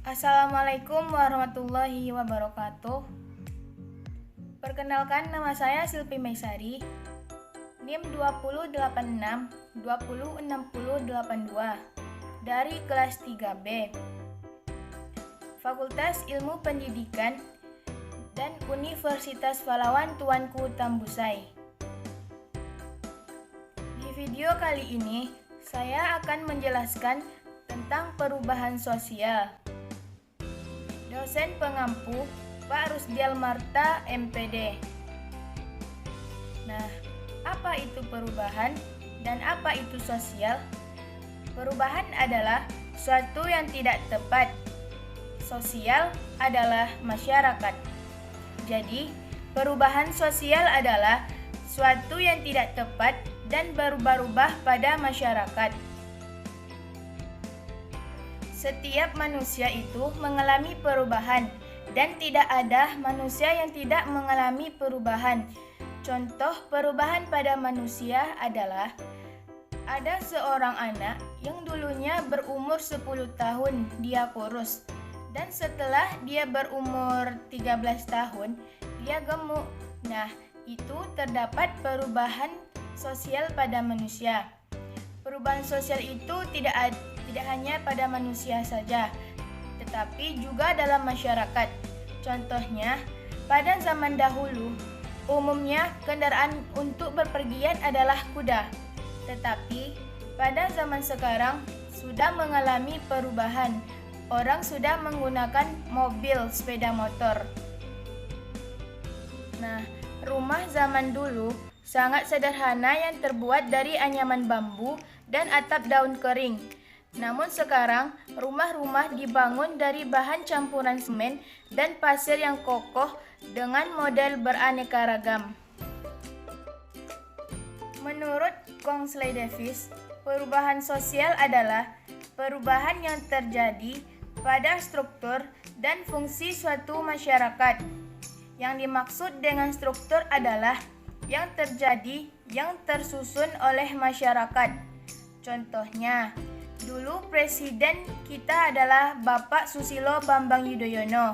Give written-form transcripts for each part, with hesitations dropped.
Assalamualaikum warahmatullahi wabarakatuh. Perkenalkan, nama saya Silpi Maisari, NIM 2086-206082 dari kelas 3B, Fakultas Ilmu Pendidikan dan Universitas Pahlawan Tuanku Tambusai. Di video kali ini, saya akan menjelaskan tentang perubahan sosial. Dosen pengampu Pak Rusdial Marta, MPD. Nah, apa itu perubahan dan apa itu sosial? Perubahan adalah suatu yang tidak tepat. Sosial adalah masyarakat. Jadi, perubahan sosial adalah suatu yang tidak tepat dan berubah-ubah pada masyarakat. Setiap manusia itu mengalami perubahan dan tidak ada manusia yang tidak mengalami perubahan. Contoh perubahan pada manusia adalah ada seorang anak yang dulunya berumur 10 tahun dia kurus dan setelah dia berumur 13 tahun dia gemuk. Nah, itu terdapat perubahan sosial pada manusia. Perubahan sosial itu tidak hanya pada manusia saja, tetapi juga dalam masyarakat. Contohnya, pada zaman dahulu, umumnya kendaraan untuk bepergian adalah kuda. Tetapi, pada zaman sekarang sudah mengalami perubahan. Orang sudah menggunakan mobil, sepeda motor. Nah, rumah zaman dulu sangat sederhana yang terbuat dari anyaman bambu dan atap daun kering. Namun sekarang, rumah-rumah dibangun dari bahan campuran semen dan pasir yang kokoh dengan model beraneka ragam. Menurut Kingsley Davis, perubahan sosial adalah perubahan yang terjadi pada struktur dan fungsi suatu masyarakat. Yang dimaksud dengan struktur adalah yang terjadi yang tersusun oleh masyarakat. Contohnya, dulu presiden kita adalah Bapak Susilo Bambang Yudhoyono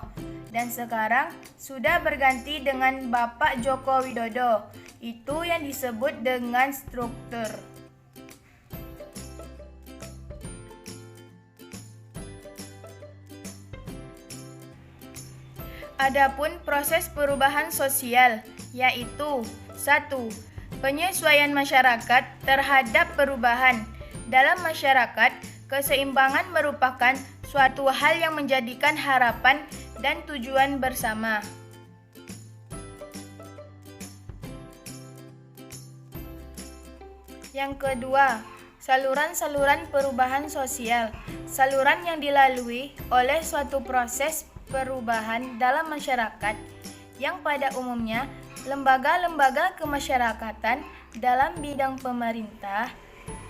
dan sekarang sudah berganti dengan Bapak Joko Widodo. Itu yang disebut dengan struktur. Adapun proses perubahan sosial yaitu 1. Penyesuaian masyarakat terhadap perubahan. Dalam masyarakat, keseimbangan merupakan suatu hal yang menjadikan harapan dan tujuan bersama. Yang kedua, saluran-saluran perubahan sosial. Saluran yang dilalui oleh suatu proses perubahan dalam masyarakat yang pada umumnya lembaga-lembaga kemasyarakatan dalam bidang pemerintah,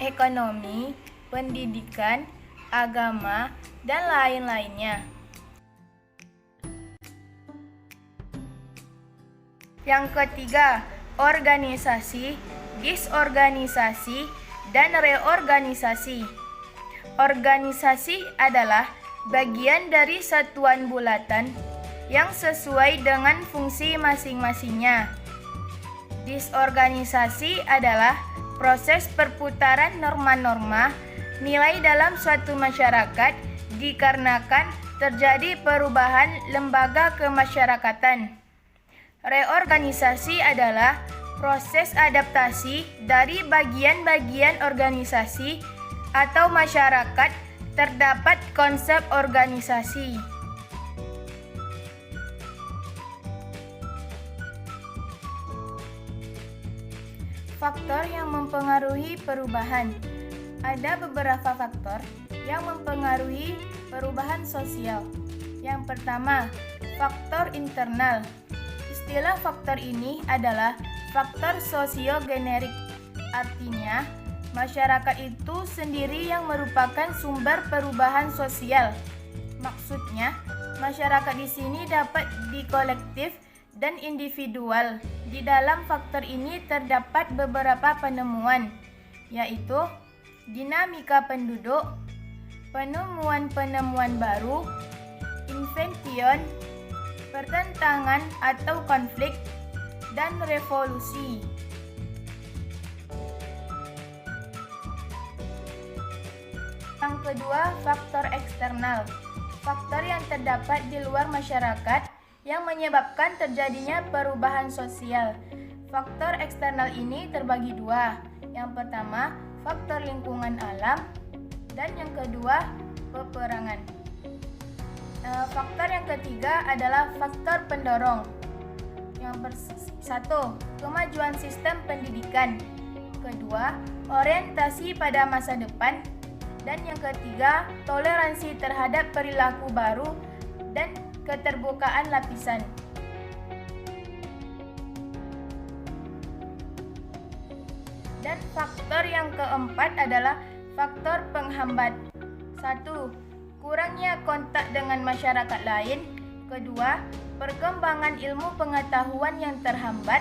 ekonomi, pendidikan, agama, dan lain-lainnya. Yang ketiga, organisasi, disorganisasi, dan reorganisasi. Organisasi adalah bagian dari satuan bulatan yang sesuai dengan fungsi masing-masingnya. Disorganisasi adalah proses perputaran norma-norma nilai dalam suatu masyarakat dikarenakan terjadi perubahan lembaga kemasyarakatan. Reorganisasi adalah proses adaptasi dari bagian-bagian organisasi atau masyarakat terdapat konsep organisasi. Faktor yang mempengaruhi perubahan. Ada beberapa faktor yang mempengaruhi perubahan sosial. Yang pertama, faktor internal. Istilah faktor ini adalah faktor sosiogenerik. Artinya, masyarakat itu sendiri yang merupakan sumber perubahan sosial. Maksudnya, masyarakat di sini dapat dikolektif dan individual. Di dalam faktor ini terdapat beberapa penemuan, yaitu dinamika penduduk, penemuan-penemuan baru, invention, pertentangan atau konflik, dan revolusi. Yang kedua, faktor eksternal. Faktor yang terdapat di luar masyarakat yang menyebabkan terjadinya perubahan sosial. Faktor eksternal ini terbagi dua. Yang pertama, faktor lingkungan alam, dan yang kedua, peperangan. Faktor yang ketiga adalah faktor pendorong. Satu, kemajuan sistem pendidikan. Kedua, orientasi pada masa depan. Dan yang ketiga, toleransi terhadap perilaku baru dan keterbukaan lapisan. Dan faktor yang keempat adalah faktor penghambat. 1. Kurangnya kontak dengan masyarakat lain. Kedua, perkembangan ilmu pengetahuan yang terhambat.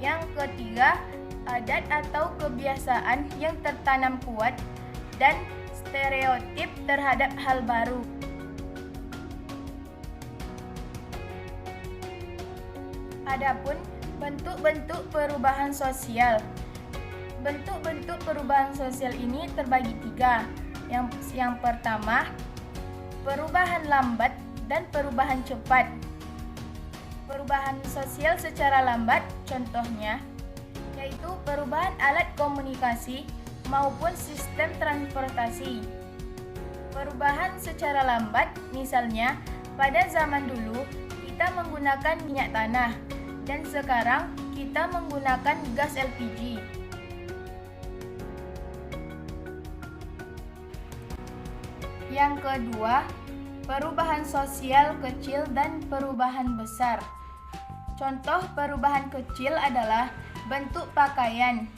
Yang ketiga, adat atau kebiasaan yang tertanam kuat dan stereotip terhadap hal baru. Adapun bentuk-bentuk perubahan sosial. Bentuk-bentuk perubahan sosial ini terbagi tiga. Yang pertama, perubahan lambat dan perubahan cepat. Perubahan sosial secara lambat contohnya yaitu perubahan alat komunikasi maupun sistem transportasi. Perubahan secara lambat misalnya pada zaman dulu kita menggunakan minyak tanah dan sekarang kita menggunakan gas LPG. Yang kedua, perubahan sosial kecil dan perubahan besar. Contoh perubahan kecil adalah bentuk pakaian.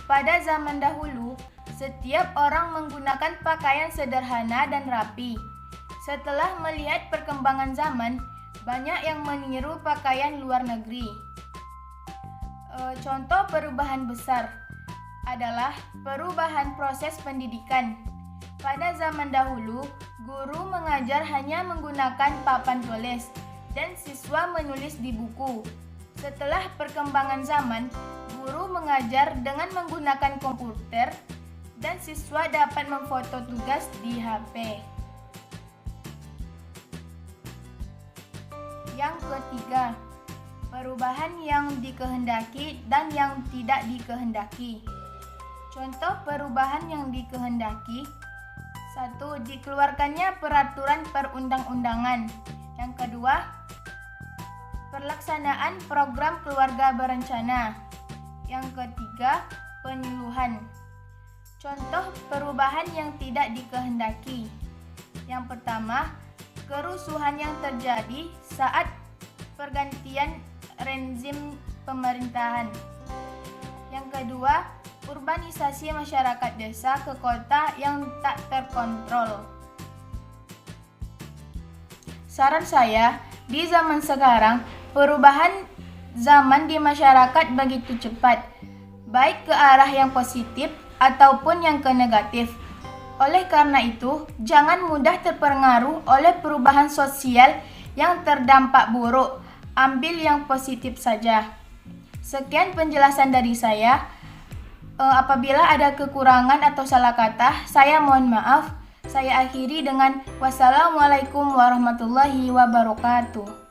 Pada zaman dahulu, setiap orang menggunakan pakaian sederhana dan rapi. Setelah melihat perkembangan zaman, banyak yang meniru pakaian luar negeri. Contoh perubahan besar adalah perubahan proses pendidikan. Pada zaman dahulu, guru mengajar hanya menggunakan papan tulis dan siswa menulis di buku. Setelah perkembangan zaman, guru mengajar dengan menggunakan komputer dan siswa dapat memfoto tugas di HP. Yang ketiga, perubahan yang dikehendaki dan yang tidak dikehendaki. Contoh perubahan yang dikehendaki: 1. Dikeluarkannya peraturan perundang-undangan. Yang kedua, pelaksanaan program keluarga berencana. Yang ketiga, penyuluhan. Contoh perubahan yang tidak dikehendaki. Yang pertama, kerusuhan yang terjadi saat pergantian rezim pemerintahan. Yang kedua, urbanisasi masyarakat desa ke kota yang tak terkontrol. Saran saya, di zaman sekarang, perubahan zaman di masyarakat begitu cepat, baik ke arah yang positif ataupun yang ke negatif. Oleh karena itu, jangan mudah terpengaruh oleh perubahan sosial yang terdampak buruk. Ambil yang positif saja. Sekian penjelasan dari saya. Apabila ada kekurangan atau salah kata, saya mohon maaf. Saya akhiri dengan wassalamualaikum warahmatullahi wabarakatuh.